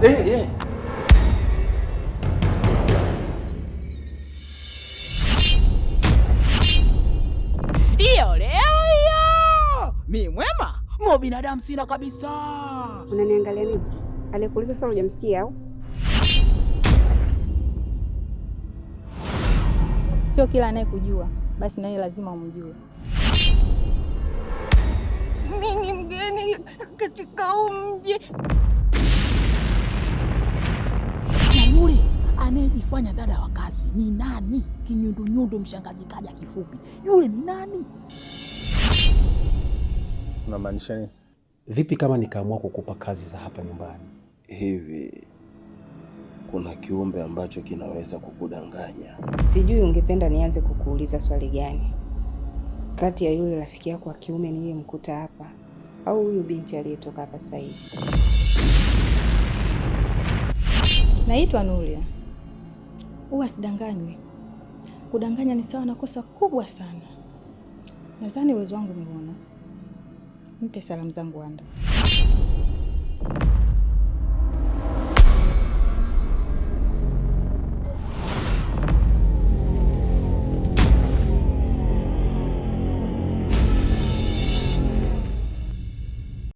Eh. Iyo leo hiyo. Mimi mwema, mimi binadamu sina kabisa. Unaniangalia nini? Alikuuliza swali hujamsikia au? Sio kila anayekujua basi naye lazima umjue. Mimi ni mgeni katika mji. Na yule anayejifanya dada wa kazi ni nani? Kinyundunyundu mshangazi kaja kifupi. Yule ni nani? Unamaanisha nini? Vipi kama nikaamua kukupa kazi za hapa nyumbani? Hivi kuna kiumbe ambacho kinaweza kukudanganya? Sijui ungependa nianze kukuuliza swali gani? Kati ya yule rafiki yako wa kiume niliyemkuta hapa au huyu binti aliyetoka hapa sasa hivi? Naitwa Nuria. Huwa sidanganywi. Kudanganya ni sawa na kosa kubwa sana. Nadhani uwezo wangu umeona. Mpe salamu zangu Wanda.